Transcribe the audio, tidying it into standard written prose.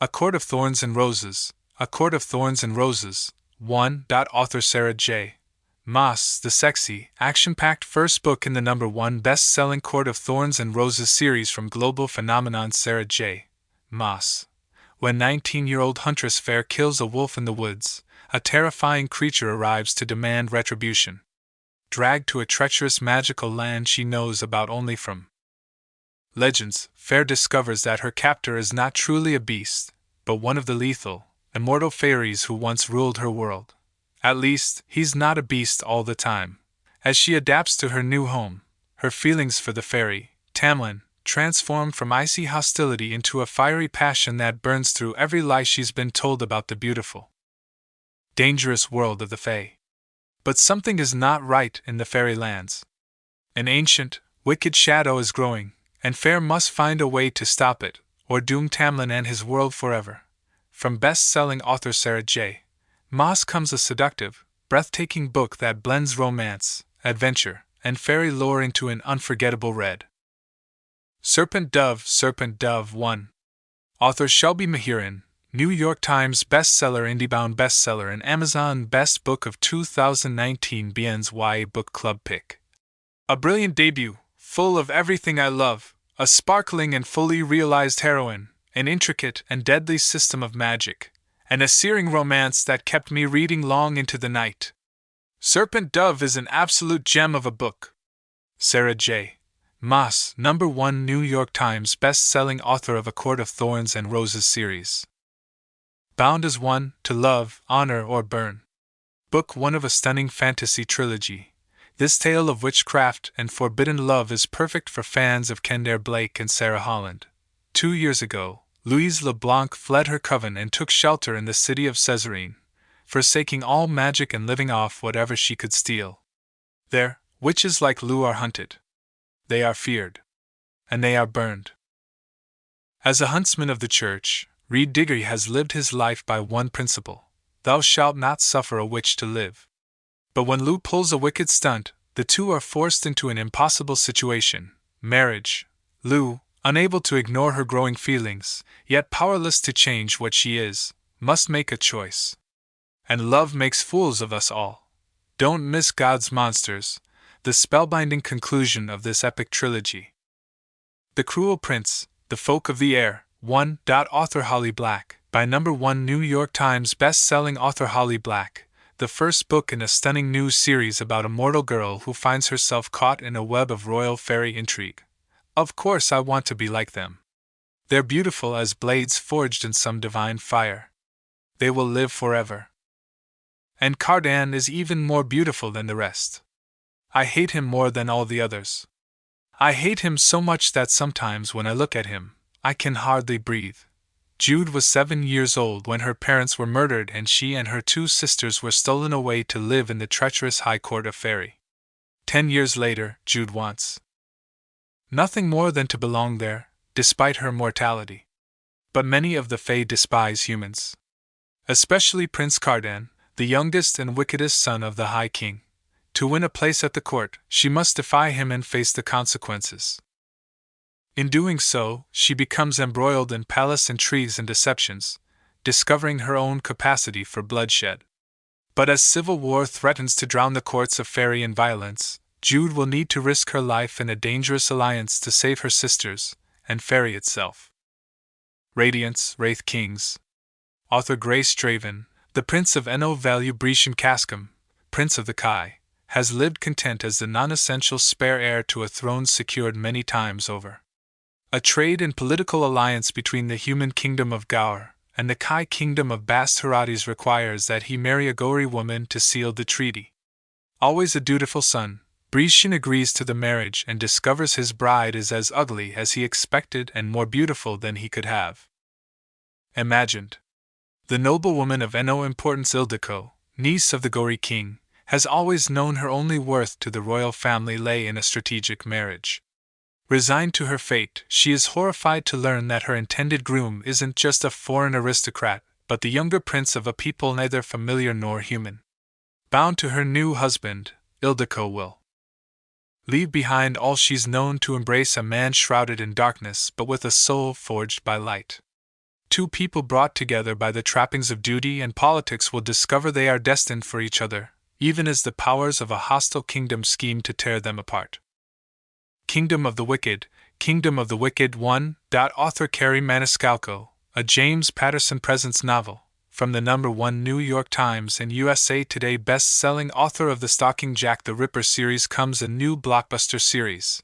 A Court of Thorns and Roses, A Court of Thorns and Roses, 1. Author Sarah J. Maas, the sexy, action-packed first book in the #1 best-selling Court of Thorns and Roses series from global phenomenon Sarah J. Maas. When 19-year-old huntress Fair kills a wolf in the woods, a terrifying creature arrives to demand retribution. Dragged to a treacherous magical land she knows about only from legends, Fair discovers that her captor is not truly a beast, but one of the lethal, immortal fairies who once ruled her world. At least, he's not a beast all the time. As she adapts to her new home, her feelings for the fairy, Tamlin, transform from icy hostility into a fiery passion that burns through every lie she's been told about the beautiful, dangerous world of the Fae. But something is not right in the fairy lands. An ancient, wicked shadow is growing, and Fair must find a way to stop it, or doom Tamlin and his world forever. From best-selling author Sarah J. Maas comes a seductive, breathtaking book that blends romance, adventure, and fairy lore into an unforgettable read. Serpent Dove, Serpent Dove 1. Author Shelby Mahiran, New York Times bestseller, IndieBound bestseller, and Amazon Best Book of 2019 BN's YA Book Club pick. A brilliant debut, full of everything I love, a sparkling and fully realized heroine, an intricate and deadly system of magic, and a searing romance that kept me reading long into the night. Serpent Dove is an absolute gem of a book. Sarah J. Maas, #1 New York Times best-selling author of A Court of Thorns and Roses series. Bound as one, To Love, Honor, or Burn. Book 1 of a stunning fantasy trilogy. This tale of witchcraft and forbidden love is perfect for fans of Kendare Blake and Sarah Holland. 2 years ago, Louise LeBlanc fled her coven and took shelter in the city of Césarine, forsaking all magic and living off whatever she could steal. There, witches like Lou are hunted. They are feared. And they are burned. As a huntsman of the church, Reed Diggory has lived his life by one principle: thou shalt not suffer a witch to live. But when Lou pulls a wicked stunt, the two are forced into an impossible situation: marriage. Lou, unable to ignore her growing feelings, yet powerless to change what she is, must make a choice. And love makes fools of us all. Don't miss God's Monsters, the spellbinding conclusion of this epic trilogy. The Cruel Prince, The Folk of the Air, 1. Author Holly Black, by #1 New York Times best-selling author Holly Black, the first book in a stunning new series about a mortal girl who finds herself caught in a web of royal fairy intrigue. Of course I want to be like them. They're beautiful as blades forged in some divine fire. They will live forever. And Cardan is even more beautiful than the rest. I hate him more than all the others. I hate him so much that sometimes when I look at him, I can hardly breathe. Jude was 7 years old when her parents were murdered and she and her 2 sisters were stolen away to live in the treacherous High Court of Fairy. 10 years later, Jude wants nothing more than to belong there, despite her mortality. But many of the Fae despise humans. Especially Prince Cardan, the youngest and wickedest son of the High King. To win a place at the court, she must defy him and face the consequences. In doing so, she becomes embroiled in palace intrigues and deceptions, discovering her own capacity for bloodshed. But as civil war threatens to drown the courts of fairy in violence, Jude will need to risk her life in a dangerous alliance to save her sisters, and fairy itself. Radiance, Wraith Kings. Author Grace Draven, the Prince of Eno Value Brechin Cascum, Prince of the Kai, has lived content as the non-essential spare heir to a throne secured many times over. A trade and political alliance between the human kingdom of Gaur and the Kai kingdom of Bast Herades requires that he marry a Gori woman to seal the treaty. Always a dutiful son, Brechin agrees to the marriage and discovers his bride is as ugly as he expected and more beautiful than he could have imagined. The noblewoman of Eno importance Ildiko, niece of the Gori king, has always known her only worth to the royal family lay in a strategic marriage. Resigned to her fate, she is horrified to learn that her intended groom isn't just a foreign aristocrat, but the younger prince of a people neither familiar nor human. Bound to her new husband, Ildiko will leave behind all she's known to embrace a man shrouded in darkness but with a soul forged by light. two people brought together by the trappings of duty and politics will discover they are destined for each other, even as the powers of a hostile kingdom scheme to tear them apart. Kingdom of the Wicked, 1. Author Carrie Maniscalco, a James Patterson Presents novel, from the #1 New York Times and USA Today best-selling author of the Stalking Jack the Ripper series comes a new blockbuster series.